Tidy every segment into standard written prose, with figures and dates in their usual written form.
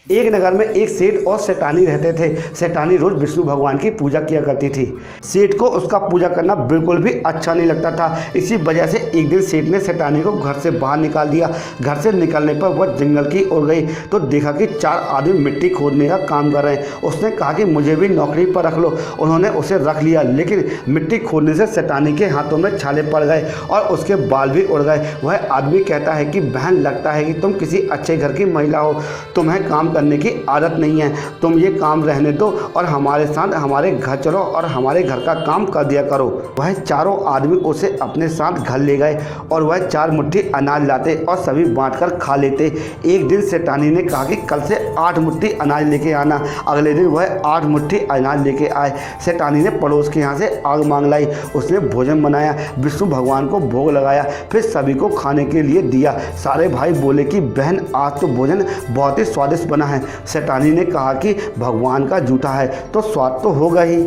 एक नगर में एक सेठ और सेठानी रहते थे। सेठानी रोज विष्णु भगवान की पूजा किया करती थी। सेठ को उसका पूजा करना बिल्कुल भी अच्छा नहीं लगता था। इसी वजह से एक दिन सेठ ने सेठानी को घर से बाहर निकाल दिया। घर से निकलने पर वह जंगल की ओर गई तो देखा कि 4 आदमी मिट्टी खोदने का काम कर रहे हैं। उसने कहा कि मुझे भी नौकरी पर रख लो। उन्होंने उसे रख लिया, लेकिन मिट्टी खोदने से सेठानी के हाथों में छाले पड़ गए और उसके बाल भी उड़ गए। वह आदमी कहता है कि बहन, लगता है कि तुम किसी अच्छे घर की महिला हो, तुम्हें काम करने की आदत नहीं है। तुम ये काम रहने दो और हमारे साथ हमारे घर चलो और हमारे घर का काम कर दिया करो। वह चारों आदमी उसे अपने साथ घर ले गए और वह 4 मुट्ठी अनाज लाते और सभी बांटकर खा लेते। एक दिन सेठानी ने कहा कि कल से 8 मुट्ठी अनाज लेके आना। अगले दिन वह 8 मुट्ठी अनाज लेके आए। सेठानी ने पड़ोस के यहाँ से आग मांग लाई। उसने भोजन बनाया, विष्णु भगवान को भोग लगाया, फिर सभी को खाने के लिए दिया। सारे भाई बोले कि बहन, आज तो भोजन बहुत ही स्वादिष्ट बना है। सेठानी ने कहा कि भगवान का जूठा है तो स्वाद तो होगा ही।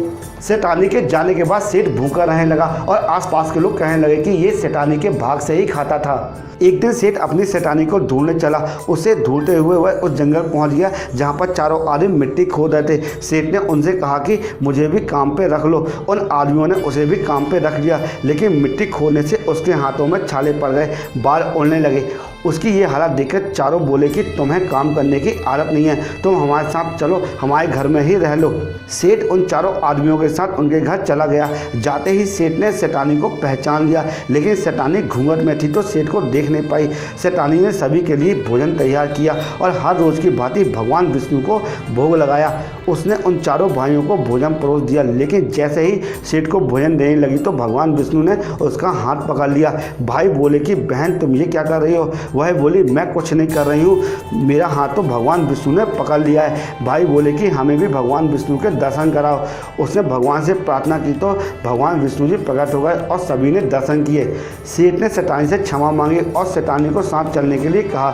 सेठानी के जाने के बाद सेठ भूखा रहने लगा और आसपास के लोग कहने लगे कि ये सेठानी के भाग से ही खाता था। एक दिन सेठ अपनी सेठानी को ढूंढने चला। उसे ढूंढते हुए वह उस जंगल पहुंच गया जहां पर चारों आदमी मिट्टी खोद रहे थे। सेठ ने उनसे कहा कि मुझे भी काम पे रख लो। उन आदमियों ने उसे भी काम पे रख लिया, लेकिन मिट्टी खोदने से उसके हाथों में छाले पड़ गए, बाल उड़ने लगे। उसकी ये हालत देखकर चारों बोले कि तुम्हें काम करने की आदत नहीं है, तुम हमारे साथ चलो, हमारे घर में ही रह लो। सेठ उन चारों आदमियों के साथ उनके घर चला गया। जाते ही सेठ ने सेठानी को पहचान लिया, लेकिन सेठानी घूंघट में थी तो सेठ को देख नहीं पाई। सेठानी ने सभी के लिए भोजन तैयार किया और हर रोज़ की भांति भगवान विष्णु को भोग लगाया। उसने उन चारों भाइयों को भोजन परोस दिया, लेकिन जैसे ही सेठ को भोजन देने लगी तो भगवान विष्णु ने उसका हाथ पकड़ लिया। भाई बोले कि बहन, तुम ये क्या कर रही हो? वह बोली, मैं कुछ नहीं कर रही हूँ, मेरा हाथ तो भगवान विष्णु ने पकड़ लिया है। भाई बोले कि हमें भी भगवान विष्णु के दर्शन कराओ। उसने भगवान से प्रार्थना की तो भगवान विष्णु जी प्रकट हो गए और सभी ने दर्शन किए। सेठ ने सेठानी से क्षमा मांगी और सेठानी को साथ चलने के लिए कहा।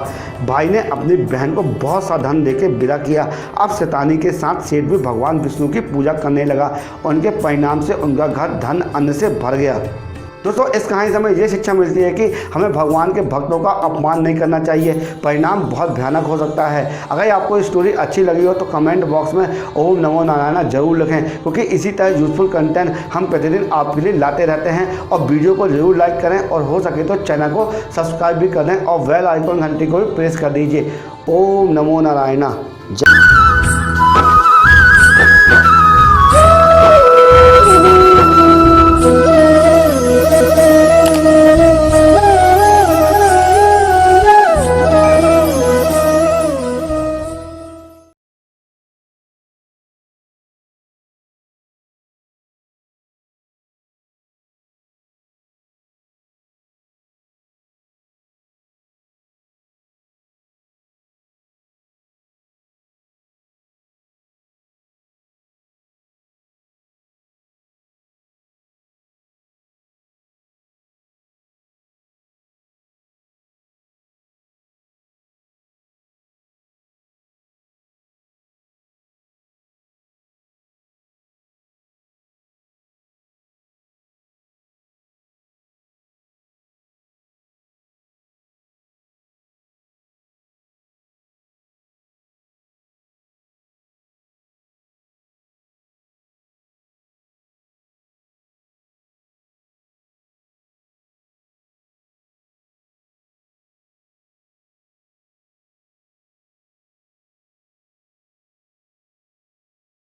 भाई ने अपनी बहन को बहुत सा धन देकर विदा किया। अब सेठानी के साथ सेठ भी भगवान विष्णु की पूजा करने लगा। उनके परिणाम से उनका घर धन अन्न से भर गया। दोस्तों, इस कहानी से हमें ये शिक्षा मिलती है कि हमें भगवान के भक्तों का अपमान नहीं करना चाहिए, परिणाम बहुत भयानक हो सकता है। अगर आपको स्टोरी अच्छी लगी हो तो कमेंट बॉक्स में ओम नमो नारायण जरूर लिखें, क्योंकि इसी तरह यूजफुल कंटेंट हम प्रतिदिन आपके लिए लाते रहते हैं। और वीडियो को जरूर लाइक करें और हो सके तो चैनल को सब्सक्राइब भी कर दें और बेल आइकन घंटी को भी प्रेस कर दीजिए। ओम नमो नारायण। जय